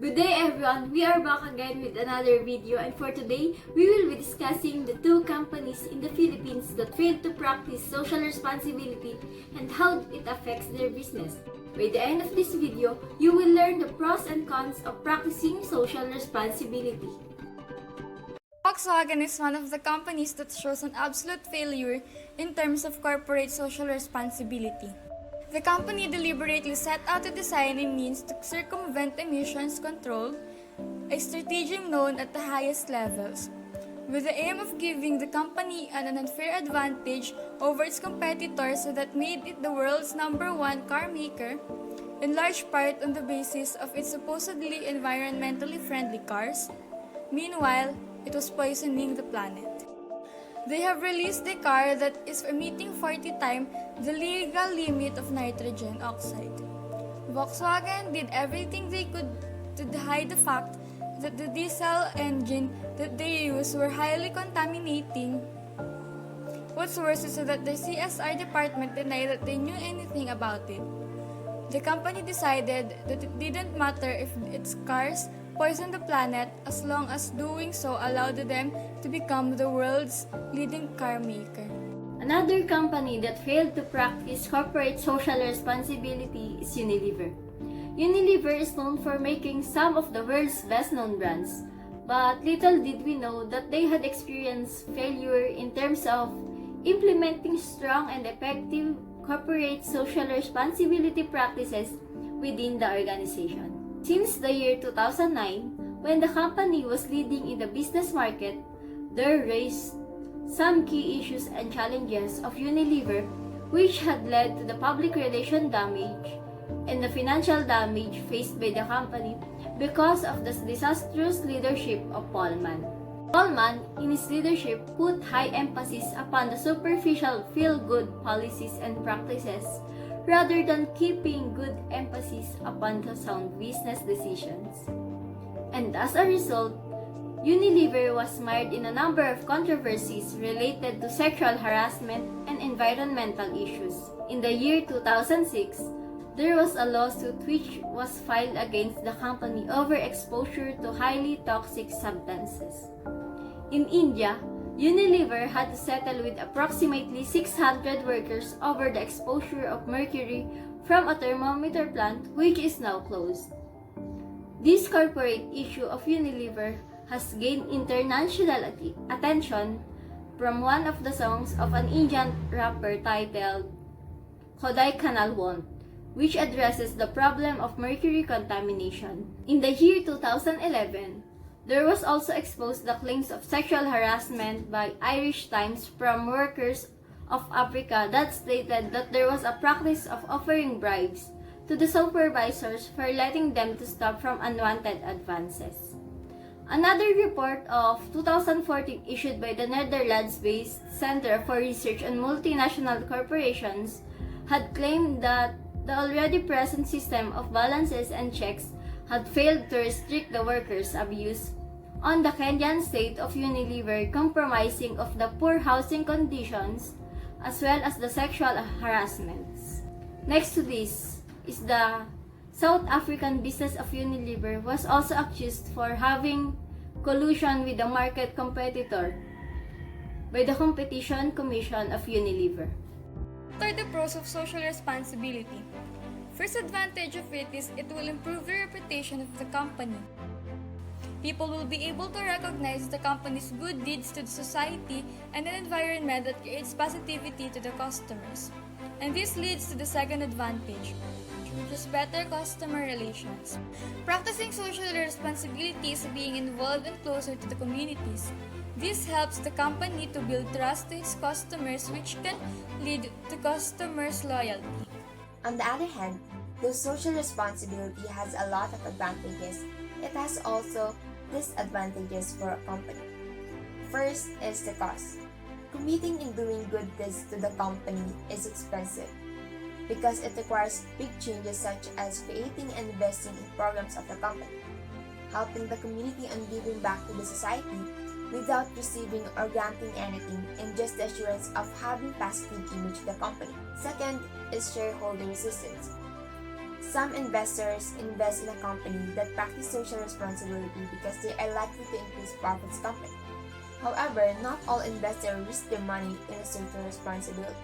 Good day everyone, we are back again with another video, and for today, we will be discussing the two companies in the Philippines that failed to practice social responsibility and how it affects their business. By the end of this video, you will learn the pros and cons of practicing social responsibility. Volkswagen is one of the companies that shows an absolute failure in terms of corporate social responsibility. The company deliberately set out to design a means to circumvent emissions control, a stratagem known at the highest levels, with the aim of giving the company an unfair advantage over its competitors that made it the world's #1 car maker, in large part on the basis of its supposedly environmentally friendly cars. Meanwhile, it was poisoning the planet. They have released a car that is emitting 40 times the legal limit of nitrogen oxide. Volkswagen did everything they could to hide the fact that the diesel engine that they use were highly contaminating. What's worse is that the CSR department denied that they knew anything about it. The company decided that it didn't matter if its cars poison the planet as long as doing so allowed them to become the world's leading car maker. Another company that failed to practice corporate social responsibility is Unilever. Unilever is known for making some of the world's best-known brands, but little did we know that they had experienced failure in terms of implementing strong and effective corporate social responsibility practices within the organization. Since the year 2009, when the company was leading in the business market, there raised some key issues and challenges of Unilever, which had led to the public relation damage and the financial damage faced by the company because of the disastrous leadership of Paul Mann. Paul Mann, in his leadership, put high emphasis upon the superficial feel-good policies and practices rather than keeping good emphasis upon the sound business decisions. And as a result, Unilever was mired in a number of controversies related to sexual harassment and environmental issues. In the year 2006, there was a lawsuit which was filed against the company over exposure to highly toxic substances. In India, Unilever had to settle with approximately 600 workers over the exposure of mercury from a thermometer plant which is now closed. This corporate issue of Unilever has gained international attention from one of the songs of an Indian rapper titled Kodai Kanal Won't, which addresses the problem of mercury contamination. In the year 2011, there was also exposed the claims of sexual harassment by Irish Times from workers of Africa that stated that there was a practice of offering bribes to the supervisors for letting them to stop from unwanted advances. Another report of 2014 issued by the Netherlands-based Center for Research on Multinational Corporations had claimed that the already present system of balances and checks had failed to restrict the workers' abuse on the Kenyan state of Unilever, compromising of the poor housing conditions as well as the sexual harassments. Next to this is the South African business of Unilever was also accused for having collusion with the market competitor by the Competition Commission of Unilever. What are the pros of social responsibility? First advantage of it is it will improve the reputation of the company. People will be able to recognize the company's good deeds to the society and an environment that creates positivity to the customers. And this leads to the second advantage, which is better customer relations. Practicing social responsibility is being involved and closer to the communities. This helps the company to build trust to its customers, which can lead to customers' loyalty. On the other hand, though social responsibility has a lot of advantages, it has also disadvantages for a company. First is the cost. Committing in doing good deeds to the company is expensive because it requires big changes such as creating and investing in programs of the company, helping the community and giving back to the society without receiving or granting anything, and just the assurance of having positive image of the company. Second is shareholder resistance. Some investors invest in a company that practices social responsibility because they are likely to increase profits company. However, not all investors risk their money in a social responsibility.